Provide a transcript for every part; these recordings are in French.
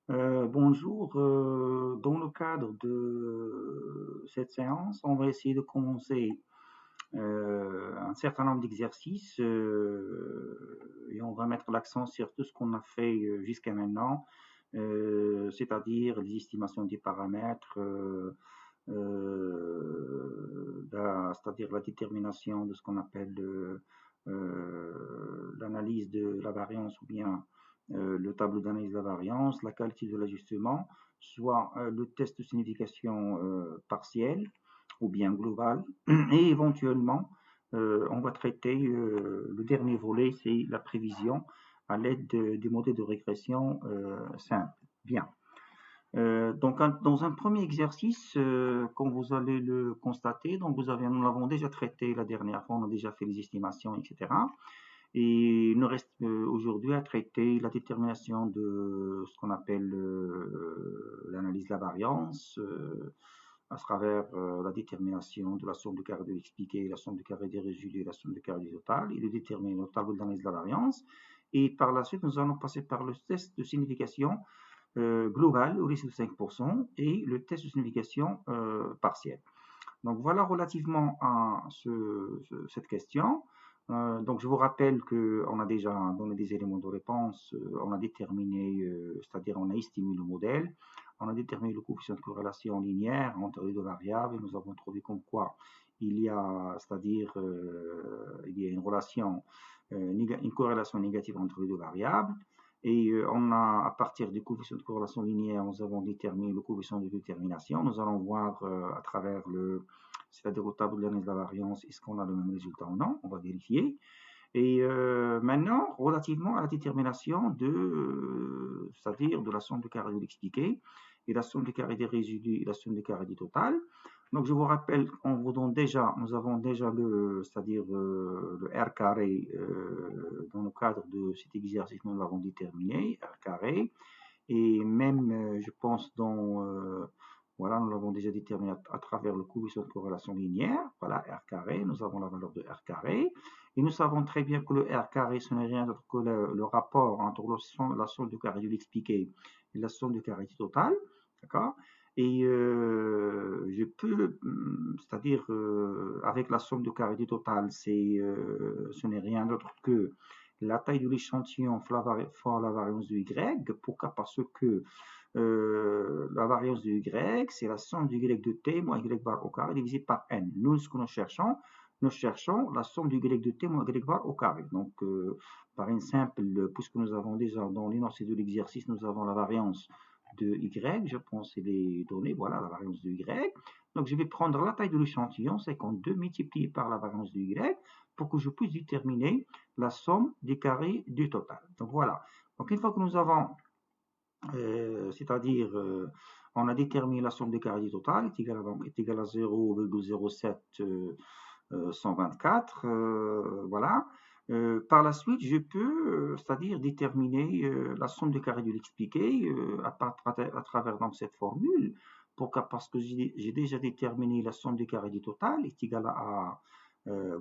Bonjour, dans le cadre de cette séance, on va essayer de commencer un certain nombre d'exercices et on va mettre l'accent sur tout ce qu'on a fait jusqu'à maintenant, c'est-à-dire les estimations des paramètres, c'est-à-dire la détermination de ce qu'on appelle l'analyse de la variance ou bien le tableau d'analyse de la variance, la qualité de l'ajustement, soit le test de signification partielle ou bien globale, et éventuellement, on va traiter le dernier volet, c'est la prévision à l'aide des modèles de régression simples. Bien. Donc, dans un premier exercice, comme vous allez le constater, donc nous l'avons déjà traité la dernière fois, on a déjà fait les estimations, etc. Et il nous reste aujourd'hui à traiter la détermination de ce qu'on appelle l'analyse de la variance, à travers la détermination de la somme de carré de l'expliqué, la somme de carré des résidus et la somme de carré du total, et de déterminer le tableau d'analyse de la variance. Et par la suite, nous allons passer par le test de signification globale au risque de 5% et le test de signification partielle. Donc voilà relativement à cette question. Donc je vous rappelle qu'on a déjà donné des éléments de réponse, on a déterminé, c'est-à-dire on a estimé le modèle, on a déterminé le coefficient de corrélation linéaire entre les deux variables et nous avons trouvé comme quoi il y a, c'est-à-dire il y a une relation, une corrélation négative entre les deux variables. Et on a, à partir du coefficient de corrélation linéaire, nous avons déterminé le coefficient de détermination. Nous allons voir à travers c'est-à-dire au tableau de l'analyse de la variance, est-ce qu'on a le même résultat ou non? On va vérifier. Et maintenant, relativement à la détermination c'est-à-dire de la somme de carré de l'expliqué, et la somme de carré des résidus et la somme de carré du total. Donc je vous rappelle, on vous donne déjà, nous avons déjà c'est-à-dire le R carré dans le cadre de cet exercice, nous l'avons déterminé, R carré, et même, je pense, voilà, nous l'avons déjà déterminé à travers le coefficient de corrélation linéaire, voilà, R carré, nous avons la valeur de R carré, et nous savons très bien que le R carré, ce n'est rien d'autre que le rapport entre la somme du carré de l'expliqué et la somme du carré du total, d'accord? Et je peux, c'est-à-dire avec la somme du carré du total, ce n'est rien d'autre que la taille de l'échantillon fois la variance de Y. Pourquoi? Parce que la variance de Y, c'est la somme du Y de T moins Y bar au carré divisé par N. Nous, ce que nous cherchons la somme du Y de T moins Y bar au carré. Donc, par une simple, puisque nous avons déjà dans l'énoncé de l'exercice, nous avons la variance de Y, je pense, et les données, voilà la variance de Y. Donc, je vais prendre la taille de l'échantillon, 52, multiplié par la variance de Y, pour que je puisse déterminer la somme des carrés du total. Donc, voilà. Donc, une fois que nous avons, c'est-à-dire, on a déterminé la somme des carrés du total, est égale à 0,07124, voilà. Par la suite, je peux, c'est-à-dire déterminer la somme des carrés de l'expliqué à travers donc, cette formule. Pourquoi? Parce que j'ai déjà déterminé la somme des carrés du total est égale à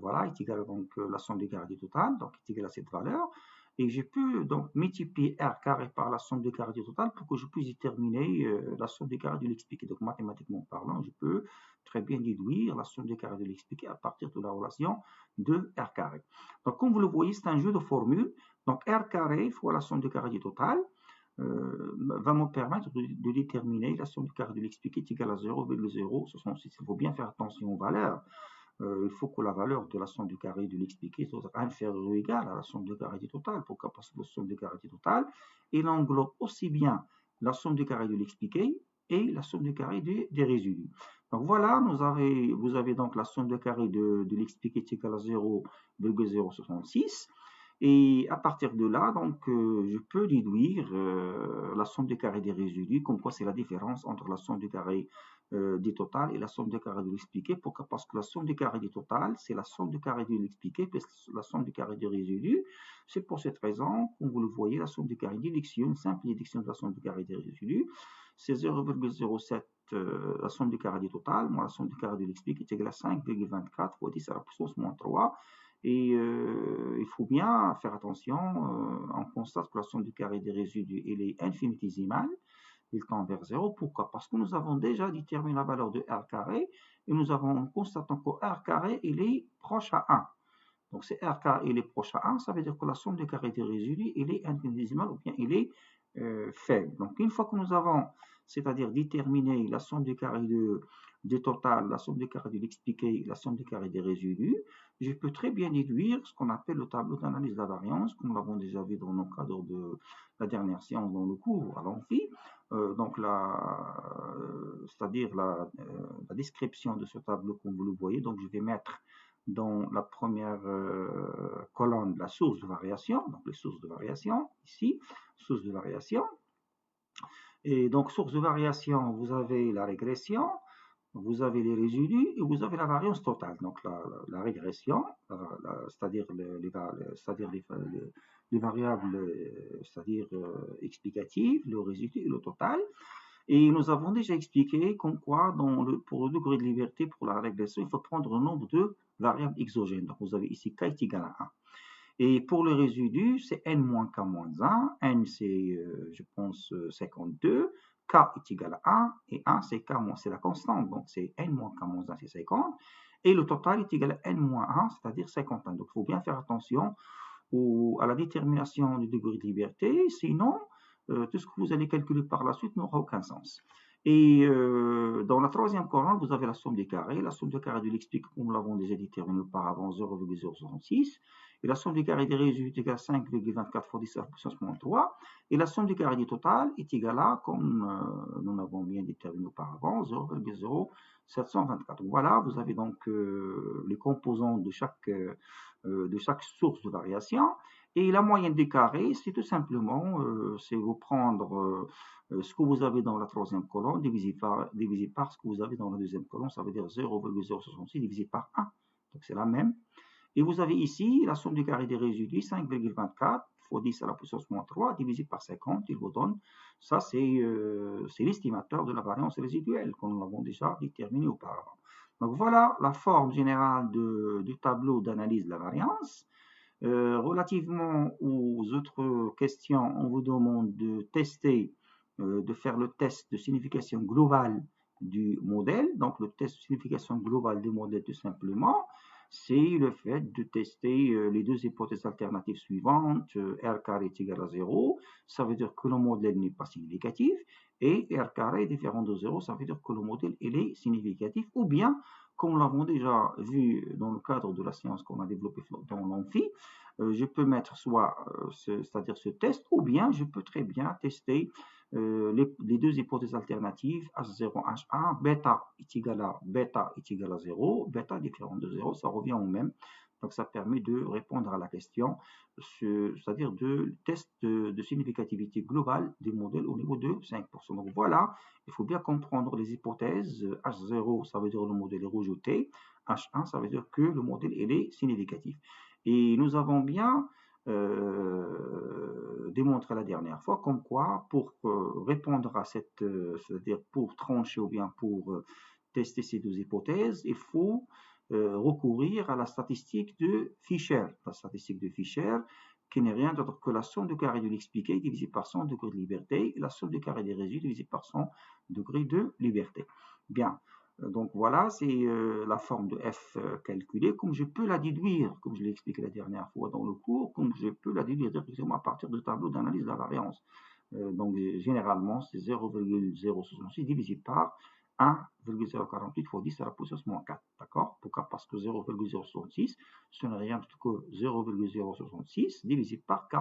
voilà, est égale donc la somme des carrés du total, donc est égale à cette valeur. Et je peux donc multiplier R carré par la somme des carrés du total pour que je puisse déterminer la somme des carrés de l'expliqué. Donc mathématiquement parlant, je peux très bien déduire la somme des carrés de l'expliqué à partir de la relation de R carré. Donc comme vous le voyez, c'est un jeu de formules. Donc R carré fois la somme des carrés du total va me permettre de déterminer la somme du carré de l'expliqué est égale à 0,066. Il faut bien faire attention aux valeurs. Il faut que la valeur de la somme du carré de l'expliqué soit inférieure ou égale à la somme du carré du total. Pourquoi? Parce que la somme du carré du total, il englobe aussi bien la somme du carré de l'expliqué et la somme du carré des résidus. Donc voilà, vous avez donc la somme du carré de l'expliqué est égale à 0,066. Et à partir de là, donc, je peux déduire la somme des carrés des résidus, comme quoi c'est la différence entre la somme du carré du total et la somme des carrés de l'expliqué. Pourquoi? Parce que la somme des carrés du total, c'est la somme des carrés de l'expliqué plus la somme des carrés des résidus. C'est pour cette raison, comme vous le voyez, la somme des carrés d'édiction, une simple déduction de la somme des carrés des résidus, c'est 0,07 la somme des carrés du total, moins la somme des carrés de l'expliqué est égale à 5,24 fois 10 à la puissance moins 3. Et il faut bien faire attention, on constate que la somme du carré des résidus elle est infinitésimale, il tend vers 0. Pourquoi? Parce que nous avons déjà déterminé la valeur de R carré et nous constatons que R carré il est proche à 1. Donc si R carré il est proche à 1, ça veut dire que la somme du carré des résidus il est infinitésimale ou bien il est faible. Donc une fois que nous avons, c'est-à-dire déterminé la somme du carré du total, la somme du carré de l'expliqué, la somme du carré des résidus, je peux très bien déduire ce qu'on appelle le tableau d'analyse de la variance, comme nous l'avons déjà vu dans le cadre de la dernière séance dans le cours à l'amphi. Donc c'est-à-dire la description de ce tableau comme vous le voyez. Donc je vais mettre dans la première colonne la source de variation, donc les sources de variation, ici, source de variation. Et donc, source de variation, vous avez la régression, vous avez les résidus et vous avez la variance totale. Donc, la régression, c'est-à-dire les variables, c'est-à-dire explicatives, le résidu et le total. Et nous avons déjà expliqué comme quoi, pour le degré de liberté, pour la régression, il faut prendre le nombre de variables exogènes. Donc, vous avez ici k est égal à 1. Et pour le résidu, c'est n moins k moins 1. N, c'est, je pense, 52. K est égal à 1. Et 1, c'est k moins, c'est la constante. Donc, c'est n moins k moins 1, c'est 50. Et le total est égal à n moins 1, c'est-à-dire 51. Donc, il faut bien faire attention à la détermination du degré de liberté. Sinon, tout ce que vous allez calculer par la suite n'aura aucun sens. Et dans la troisième colonne, vous avez la somme des carrés. La somme des carrés de l'explique, comme nous l'avons déjà déterminé auparavant, 0,066. Et la somme des carrés des résidus est égale à 5,24 fois 10 à la puissance moins 3. Et la somme des carrés du total est égale à, comme nous l'avons bien déterminé auparavant, 0,0724. Voilà, vous avez donc les composants de chaque source de variation. Et la moyenne des carrés, c'est tout simplement, c'est vous prendre ce que vous avez dans la troisième colonne divisé par ce que vous avez dans la deuxième colonne, ça veut dire 0,066 divisé par 1. Donc c'est la même. Et vous avez ici la somme du carré des résidus, 5,24 fois 10 à la puissance moins 3 divisé par 50, il vous donne, ça c'est l'estimateur de la variance résiduelle, comme nous l'avons déjà déterminé auparavant. Donc voilà la forme générale du tableau d'analyse de la variance. Relativement aux autres questions, on vous demande de tester, de faire le test de signification globale du modèle. Donc le test de signification globale du modèle tout simplement, c'est le fait de tester les deux hypothèses alternatives suivantes. R carré est égal à 0, ça veut dire que le modèle n'est pas significatif, et R carré est différent de 0, ça veut dire que le modèle il est significatif, ou bien, comme nous l'avons déjà vu dans le cadre de la séance qu'on a développée dans l'amphi, je peux mettre soit, c'est-à-dire ce test, ou bien je peux très bien tester les deux hypothèses alternatives, H0, H1, bêta est égal à 0, bêta différent de 0, ça revient au même. Donc ça permet de répondre à la question, c'est-à-dire de test de significativité globale des modèles au niveau de 5%. Donc voilà, il faut bien comprendre les hypothèses. H0, ça veut dire le modèle est rejeté. H1, ça veut dire que le modèle il est significatif. Et nous avons bien démontré la dernière fois comme quoi pour répondre à cette, c'est-à-dire pour trancher ou bien pour tester ces deux hypothèses, il faut recourir à la statistique de Fisher. La statistique de Fisher qui n'est rien d'autre que la somme du carré de l'expliqué divisé par son degré de liberté et la somme du carré des résidus divisé par son degré de liberté. Bien. Donc voilà, c'est la forme de f calculée, comme je peux la déduire, comme je l'ai expliqué la dernière fois dans le cours, comme je peux la déduire directement à partir du tableau d'analyse de la variance. Donc généralement, c'est 0,066 divisé par 1,048 fois 10 à la puissance moins 4. D'accord? Pourquoi? Parce que 0,066, ce n'est rien d'autre que 0,066 divisé par k.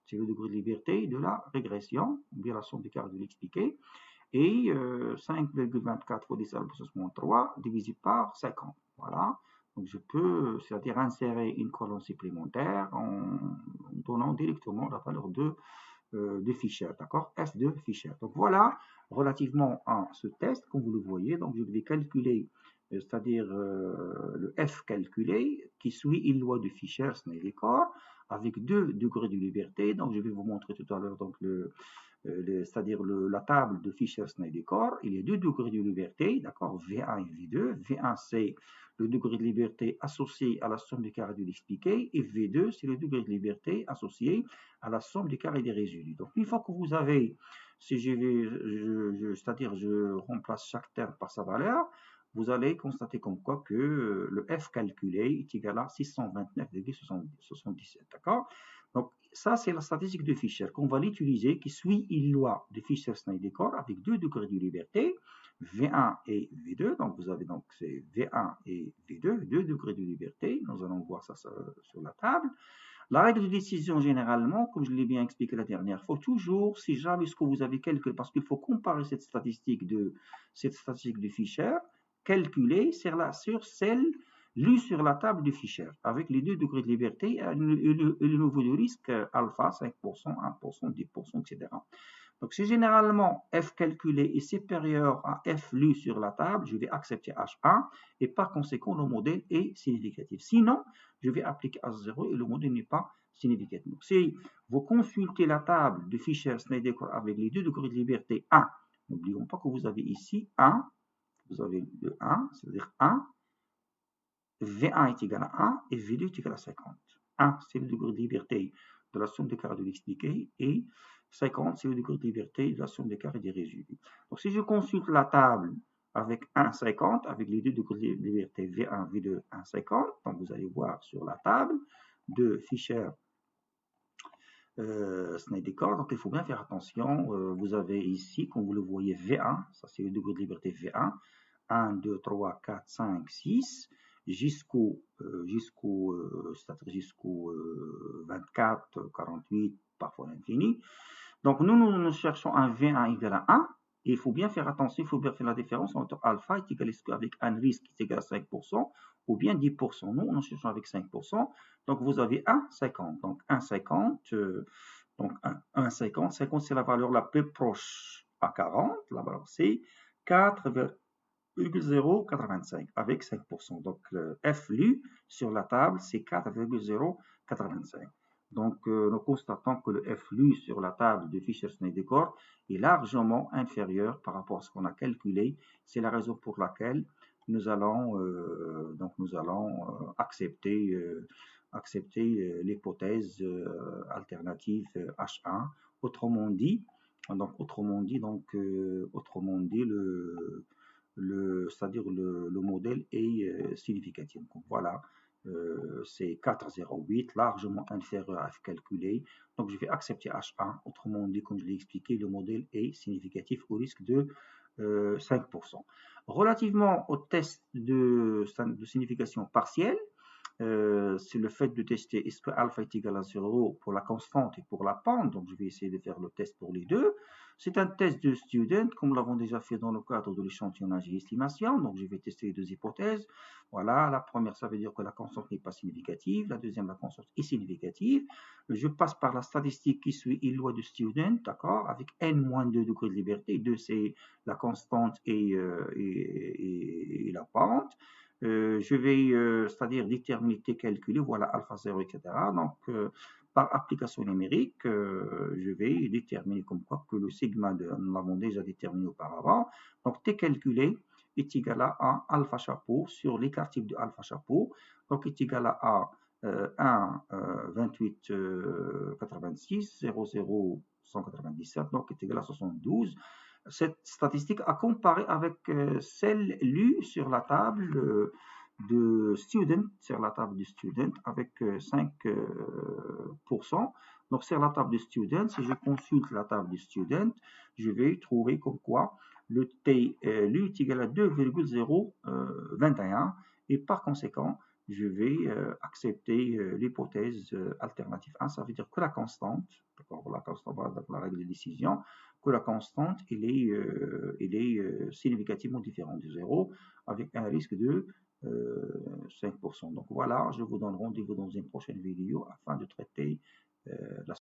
C'est le degré de liberté de la régression, ou bien la somme des carrés de l'expliqué. Et 5,24 fois 10 à la puissance moins 3 divisé par 50. Voilà. Donc je peux, c'est-à-dire insérer une colonne supplémentaire en donnant directement la valeur de Fisher, d'accord? F de Fisher. Donc voilà, relativement à ce test, comme vous le voyez, donc je vais calculer, c'est-à-dire le F calculé, qui suit une loi de Fisher, ce n'est les corps, avec 2 degrés de liberté. Donc je vais vous montrer tout à l'heure donc c'est-à-dire la table de Fisher-Snelley-Core, il y a 2 degrés de liberté, d'accord, V1 et V2. V1, c'est le degré de liberté associé à la somme des carrés de l'expliqué, et V2, c'est le degré de liberté associé à la somme des carrés des résidus. Donc, une fois que vous avez, si c'est-à-dire je remplace chaque terme par sa valeur, vous allez constater comme quoi que le F calculé est égal à 629,77, d'accord? Donc, ça, c'est la statistique de Fisher qu'on va l'utiliser, qui suit une loi de Fisher-Snelley-Core avec 2 degrés de liberté, V1 et V2. Donc, vous avez donc c'est V1 et V2, 2 degrés de liberté. Nous allons voir ça sur la table. La règle de décision, généralement, comme je l'ai bien expliqué la dernière fois, toujours, si jamais ce que vous avez calculé, parce qu'il faut comparer cette statistique de Fisher, calculée sur celle lue sur la table de Fisher, avec les 2 degrés de liberté et le niveau de risque alpha, 5%, 1%, 10%, etc. Donc, si généralement f calculé est supérieur à f lu sur la table, je vais accepter H1 et par conséquent, le modèle est significatif. Sinon, je vais appliquer H0 et le modèle n'est pas significatif. Donc, si vous consultez la table de Fisher-Snelley-Core avec les 2 degrés de liberté 1, n'oublions pas que vous avez ici 1, vous avez le 1, c'est-à-dire 1, V1 est égal à 1 et V2 est égal à 50. 1, c'est le degré de liberté de la somme des carrés de l'expliqué et 50, c'est le degré de liberté de la somme des carrés des résidus. Donc, si je consulte la table avec 1,50, avec les 2 degrés de liberté V1, V2, 1,50, donc vous allez voir sur la table de Fisher Snelley-Core, donc il faut bien faire attention. Vous avez ici, comme vous le voyez, V1, ça c'est le degré de liberté V1, 1, 2, 3, 4, 5, 6, jusqu'au 24, 48, parfois l'infini. Donc nous cherchons un V1 égal à 1, et il faut bien faire attention, il faut bien faire la différence entre alpha est égal à avec un risque qui est égal à 5%, ou bien 10%. Nous cherchons avec 5%, donc vous avez 1,50. Donc 1,50, donc 1,50, 50 c'est la valeur la plus proche à 40, la valeur c'est 4,085 avec 5%. Donc F lu sur la table c'est 4,085. Donc nous constatons que le F lu sur la table de Fisher-Snelley-Core est largement inférieur par rapport à ce qu'on a calculé. C'est la raison pour laquelle nous allons accepter l'hypothèse alternative H1. Autrement dit, c'est-à-dire le modèle est significatif. Donc voilà, c'est 4,08, largement inférieur à F calculé. Donc je vais accepter H1. Autrement dit, comme je l'ai expliqué, le modèle est significatif au risque de 5%. Relativement au test de signification partielle, c'est le fait de tester est-ce que alpha est égal à 0 pour la constante et pour la pente. Donc, je vais essayer de faire le test pour les deux. C'est un test de student, comme nous l'avons déjà fait dans le cadre de l'échantillonnage et estimation. Donc, je vais tester les 2 hypothèses. Voilà, la première, ça veut dire que la constante n'est pas significative. La deuxième, la constante est significative. Je passe par la statistique qui suit une loi de student, d'accord, avec n-2 degrés de liberté. 2, c'est la constante et la pente. Je vais, c'est-à-dire déterminer T calculé, voilà alpha 0, etc. Donc, par application numérique, je vais déterminer comme quoi que le sigma, nous l'avons déjà déterminé auparavant. Donc, T calculé est égal à alpha chapeau sur l'écart type de alpha chapeau. Donc, est égal à 1, 28, 86, 0, 0, 197, donc est égal à 72. Cette statistique à comparer avec celle lue sur la table de student, sur la table de student avec 5%. Donc sur la table de student, si je consulte la table de student, je vais trouver comme quoi le T lu est égal à 2,021 et par conséquent, je vais accepter l'hypothèse alternative 1. Ça veut dire que la constante, la constante, la règle de décision, que la constante elle est significativement différente de 0 avec un risque de 5%. Donc voilà, je vous donne rendez-vous dans une prochaine vidéo afin de traiter la